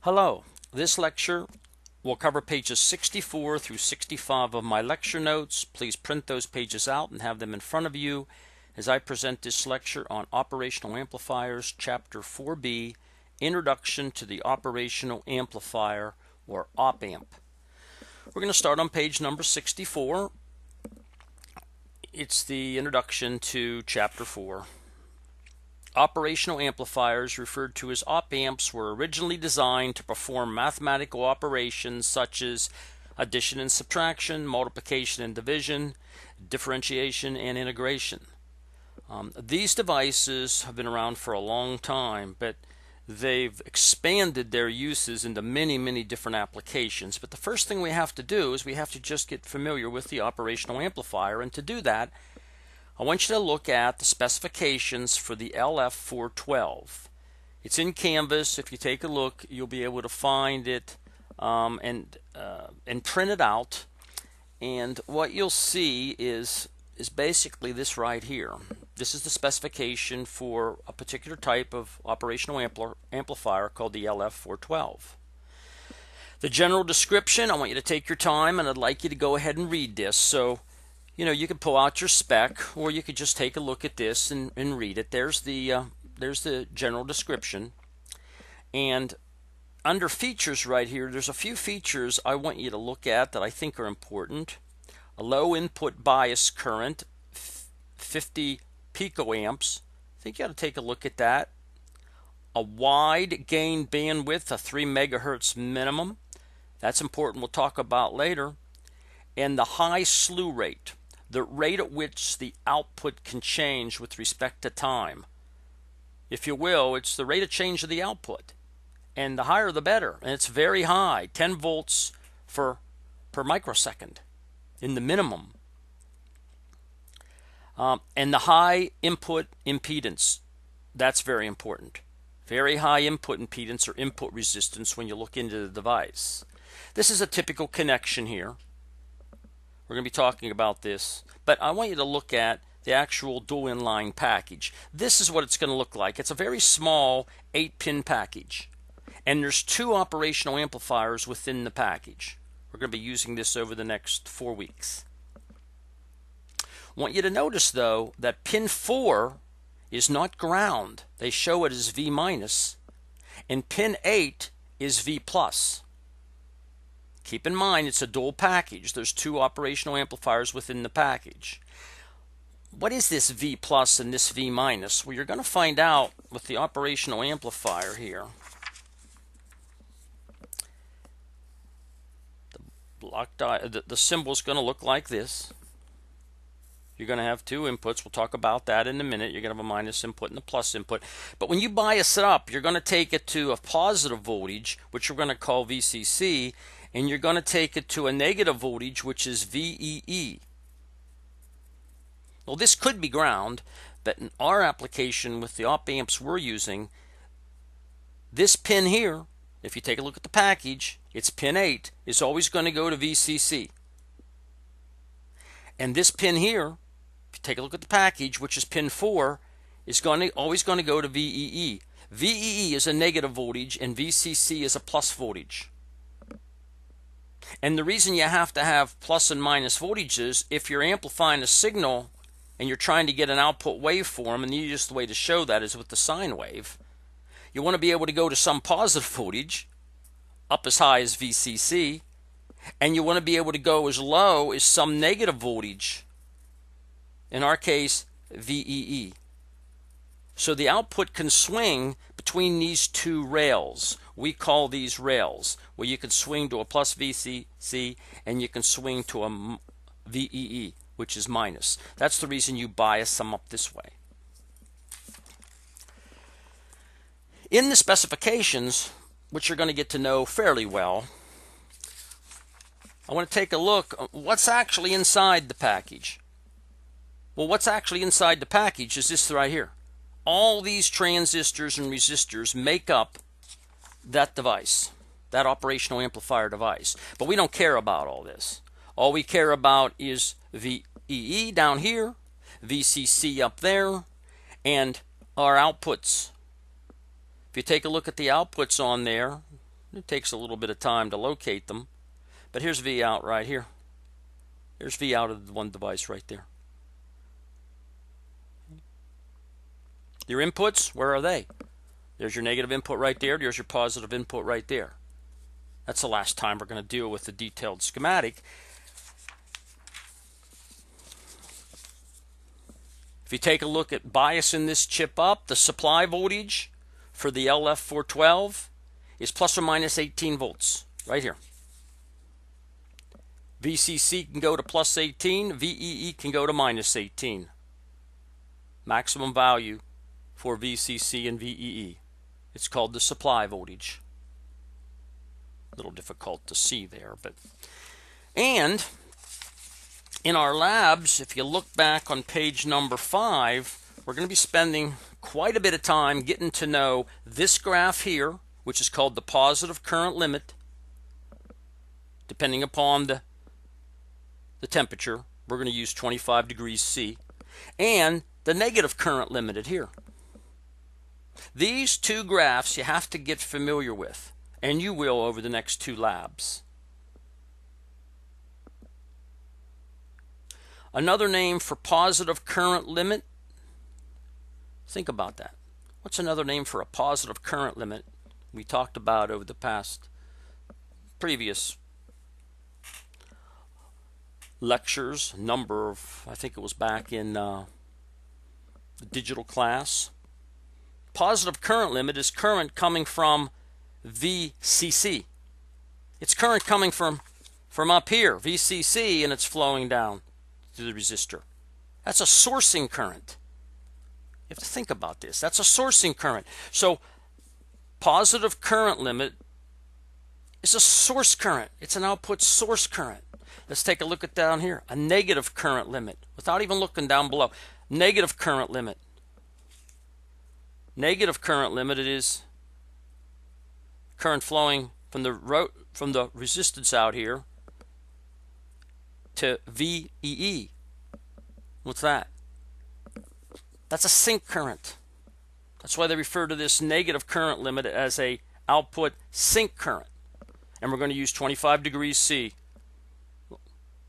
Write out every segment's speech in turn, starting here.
Hello, this lecture will cover pages 64 through 65 of my lecture notes. Please print those pages out and have them in front of you as I present this lecture on Operational Amplifiers, Chapter 4B, Introduction to the Operational Amplifier, or Op-Amp. We're going to start on page number 64. It's the introduction to Chapter 4. Operational amplifiers, referred to as op-amps, were originally designed to perform mathematical operations such as addition and subtraction, multiplication and division, differentiation and integration. These devices have been around for a long time, but they've expanded their uses into many different applications. But the first thing we have to do is we have to just get familiar with the operational amplifier, and to do that, I want you to look at the specifications for the LF412. It's in Canvas. If you take a look, you'll be able to find it and print it out. And what you'll see is basically this right here. This is the specification for a particular type of operational amplifier called the LF412. The general description, I want you to take your time, and I'd like you to go ahead and read this. So, you can pull out your spec, or you could just take a look at this and read it. There's the general description. And under features right here, there's a few features I want you to look at that I think are important. A low input bias current, 50 picoamps. I think you ought to take a look at that. A wide gain bandwidth, a 3 megahertz minimum. That's important. We'll talk about later. And the high slew rate, the rate at which the output can change with respect to time. If you will, it's the rate of change of the output. And the higher the better. And it's very high, 10 volts per microsecond in the minimum. And the high input impedance, that's very important. Very high input impedance or input resistance when you look into the device. This is a typical connection here. We're going to be talking about this, but I want you to look at the actual dual inline package. This is what it's going to look like. It's a very small 8-pin package, and there's 2 operational amplifiers within the package. We're going to be using this over the next 4 weeks. I want you to notice, though, that pin 4 is not ground. They show it as V minus, and pin 8 is V plus. Keep in mind, it's a dual package. There's 2 operational amplifiers within the package. What is this V plus and this V minus? Well, you're going to find out with the operational amplifier here. The symbol is going to look like this. You're going to have 2 inputs. We'll talk about that in a minute. You're going to have a minus input and a plus input. But when you bias it up, you're going to take it to a positive voltage, which we're going to call VCC, and you're going to take it to a negative voltage, which is VEE. Well, this could be ground, but in our application with the op-amps we're using, this pin here, if you take a look at the package, it's pin 8, is always going to go to VCC. And this pin here, if you take a look at the package, which is pin 4, is always going to go to VEE. VEE is a negative voltage, and VCC is a plus voltage. And the reason you have to have plus and minus voltages, if you're amplifying a signal and you're trying to get an output waveform, and the easiest way to show that is with the sine wave, you want to be able to go to some positive voltage, up as high as VCC, and you want to be able to go as low as some negative voltage, in our case, VEE. So the output can swing between these 2 rails. We call these rails, where you can swing to a plus VCC and you can swing to a VEE, which is minus. That's the reason you bias them up this way. In the specifications, which you're going to get to know fairly well, I want to take a look at what's actually inside the package. Well, what's actually inside the package is this right here. All these transistors and resistors make up that device, that operational amplifier device. But we don't care about all this. All we care about is VEE down here, VCC up there, and our outputs. If you take a look at the outputs on there, It takes a little bit of time to locate them, but here's V out right here. There's V out of the one device right there. Your inputs, where are they? There's your negative input right there. There's your positive input right there. That's the last time we're going to deal with the detailed schematic. If you take a look at biasing this chip up, the supply voltage for the LF412 is plus or minus 18 volts, right here. VCC can go to plus 18, VEE can go to minus 18. Maximum value for VCC and VEE. It's called the supply voltage. A little difficult to see there, but... And in our labs, if you look back on page number 5, we're going to be spending quite a bit of time getting to know this graph here, which is called the positive current limit. Depending upon the temperature, we're going to use 25 degrees C, and the negative current limited here. These two graphs you have to get familiar with, and you will over the next 2 labs. Another name for positive current limit, think about that. What's another name for a positive current limit we talked about over the previous lectures, number of, I think it was back in the digital class. Positive current limit is current coming from VCC. It's current coming from up here, VCC, and it's flowing down to the resistor. That's a sourcing current. You have to think about this. That's a sourcing current. So positive current limit is a source current. It's an output source current. Let's take a look at down here. A negative current limit. Without even looking down below. Negative current limit. Negative current limit, it is current flowing from the resistance out here to VEE. What's that? That's a sink current. That's why they refer to this negative current limit as a output sink current. And we're going to use 25 degrees C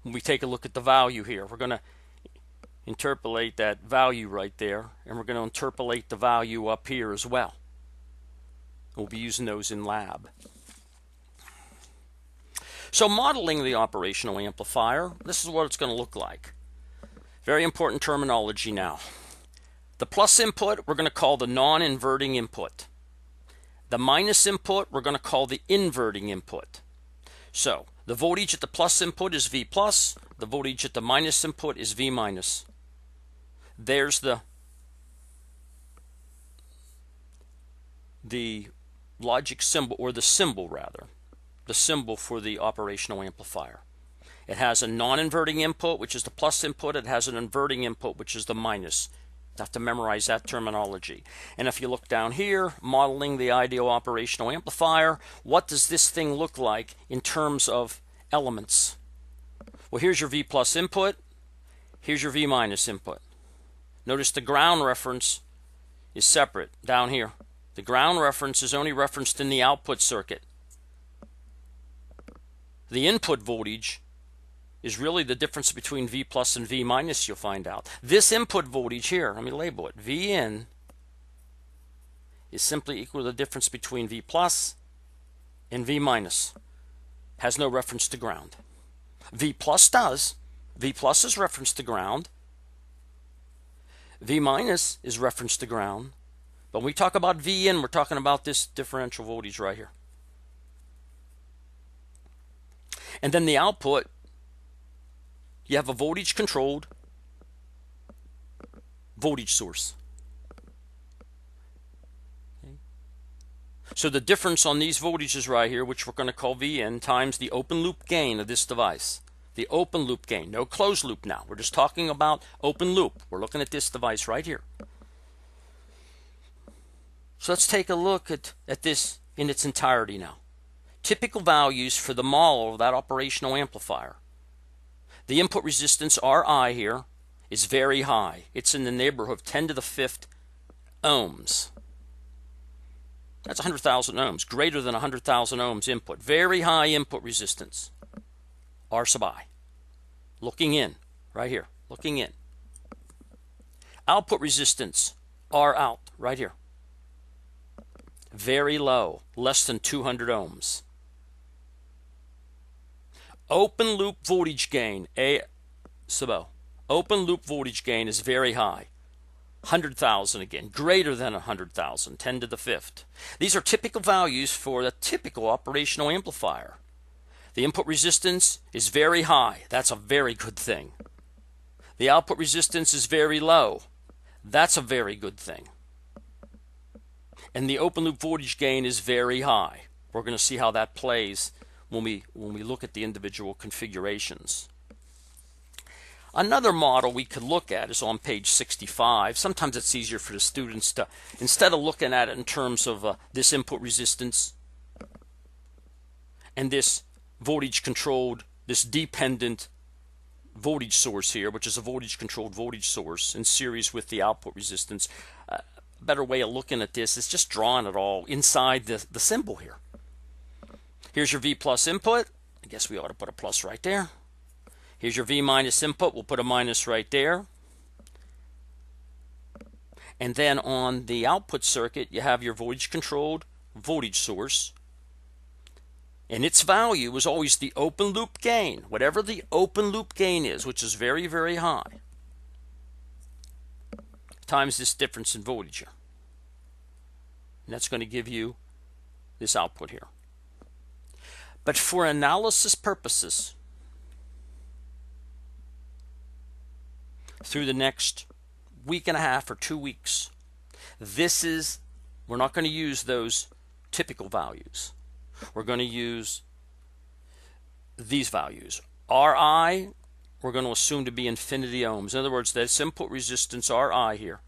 when we take a look at the value here. We're going to interpolate that value right there, and we're going to interpolate the value up here as well. We'll be using those in lab. So modeling the operational amplifier, this is what it's going to look like. Very important terminology now. The plus input we're going to call the non-inverting input. The minus input we're going to call the inverting input. So the voltage at the plus input is V plus, the voltage at the minus input is V minus. There's the logic symbol, or the symbol rather, the symbol for the operational amplifier. It has a non-inverting input, which is the plus input. It has an inverting input, which is the minus. You have to memorize that terminology. And if you look down here, modeling the ideal operational amplifier, what does this thing look like in terms of elements? Well, here's your V plus input. Here's your V minus input. Notice the ground reference is separate down here. The ground reference is only referenced in the output circuit. The input voltage is really the difference between V plus and V minus, you'll find out. This input voltage here, let me label it, V in, is simply equal to the difference between V plus and V minus. Has no reference to ground. V plus does. V plus is referenced to ground. V minus is referenced to ground. But when we talk about V in, we're talking about this differential voltage right here. And then the output, you have a voltage controlled voltage source. Okay. So the difference on these voltages right here, which we're going to call Vn, times the open loop gain of this device. The open loop gain, no closed loop now. We're just talking about open loop. We're looking at this device right here. So let's take a look at this in its entirety now. Typical values for the model of that operational amplifier. The input resistance Ri here is very high. It's in the neighborhood of 10 to the 5th ohms. That's 100,000 ohms, greater than 100,000 ohms input. Very high input resistance, R sub I. Looking in, right here, looking in. Output resistance, R out, right here. Very low, less than 200 ohms. Open loop voltage gain, A sub O. Open loop voltage gain is very high. 100,000 again, greater than 100,000, 10 to the fifth. These are typical values for the typical operational amplifier. The input resistance is very high. That's a very good thing. The output resistance is very low. That's a very good thing. And the open loop voltage gain is very high. We're going to see how that plays when we look at the individual configurations. Another model we could look at is on page 65. Sometimes it's easier for the students to, instead of looking at it in terms of this input resistance and this voltage controlled, this dependent voltage source here, which is a voltage controlled voltage source in series with the output resistance. A better way of looking at this is just drawing it all inside the symbol here. Here's your V plus input. I guess we ought to put a plus right there. Here's your V minus input. We'll put a minus right there. And then on the output circuit, you have your voltage controlled voltage source. And its value is always the open loop gain, whatever the open loop gain is, which is very, very high, times this difference in voltage here. And that's going to give you this output here. But for analysis purposes, through the next week and a half or 2 weeks, we're not going to use those typical values. We're going to use these values. Ri, we're going to assume to be infinity ohms. In other words, this input resistance Ri here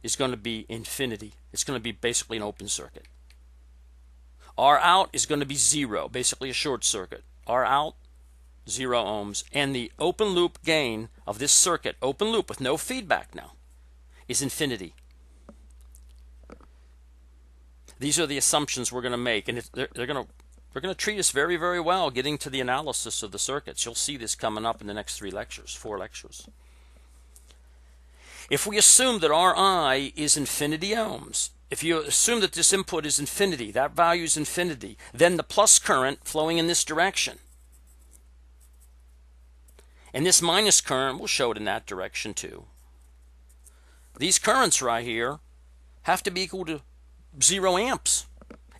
is going to be infinity. It's going to be basically an open circuit. R out is going to be 0, basically a short circuit. R out, 0 ohms. And the open loop gain of this circuit, open loop with no feedback now, is infinity. These are the assumptions we're going to make, and they're going to treat us very, very well getting to the analysis of the circuits. You'll see this coming up in the next 4 lectures. If we assume that Ri is infinity ohms, if you assume that this input is infinity, that value is infinity, then the plus current flowing in this direction, and this minus current, we'll show it in that direction too. These currents right here have to be equal to 0 amps.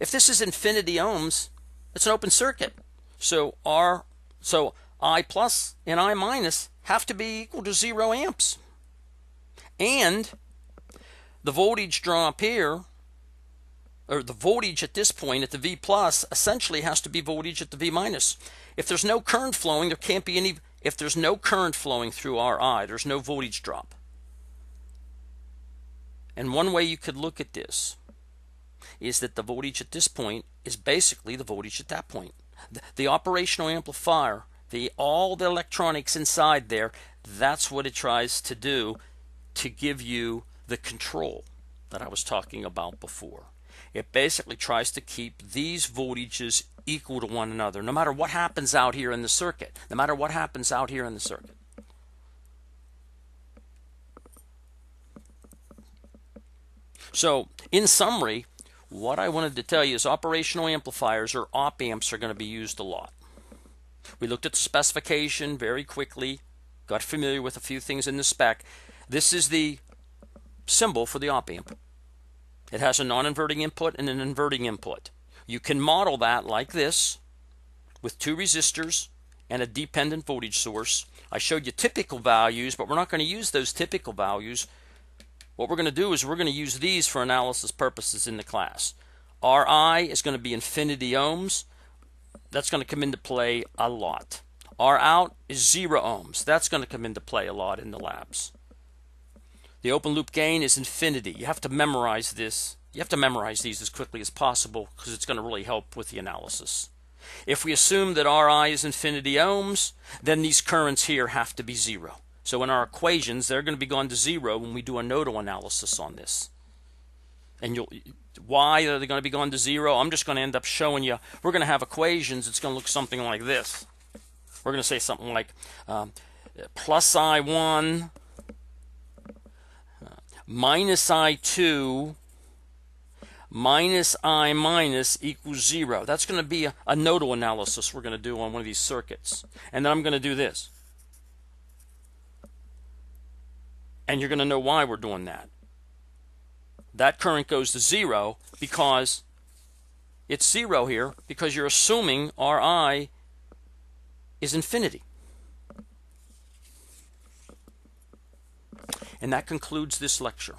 If this is infinity ohms, it's an open circuit. So I plus and I minus have to be equal to 0 amps. And the voltage drop here, or the voltage at this point at the V plus, essentially has to be voltage at the V minus. If there's no current flowing, there can't be any. If there's no current flowing through Ri, there's no voltage drop. And one way you could look at this is that the voltage at this point is basically the voltage at that point. The operational amplifier, all the electronics inside there, that's what it tries to do to give you the control that I was talking about before. It basically tries to keep these voltages equal to one another, no matter what happens out here in the circuit. No matter what happens out here in the circuit. So, in summary, what I wanted to tell you is operational amplifiers, or op amps, are going to be used a lot. We looked at the specification very quickly, got familiar with a few things in the spec. This is the symbol for the op amp. It has a non-inverting input and an inverting input. You can model that like this with 2 resistors and a dependent voltage source. I showed you typical values, but we're not going to use those typical values. What we're going to do is we're going to use these for analysis purposes in the class. Ri is going to be infinity ohms. That's going to come into play a lot. R out is 0 ohms. That's going to come into play a lot in the labs. The open loop gain is infinity. You have to memorize this. You have to memorize these as quickly as possible because it's going to really help with the analysis. If we assume that Ri is infinity ohms, then these currents here have to be 0. So in our equations, they're going to be gone to 0 when we do a nodal analysis on this. And Why are they going to be going to 0? I'm just going to end up showing you, we're going to have equations. It's going to look something like this. We're going to say something like plus I1 minus I2 minus I minus equals 0. That's going to be a nodal analysis we're going to do on one of these circuits. And then I'm going to do this. And you're going to know why we're doing that. That current goes to 0 because it's 0 here, because you're assuming Ri is infinity. And that concludes this lecture.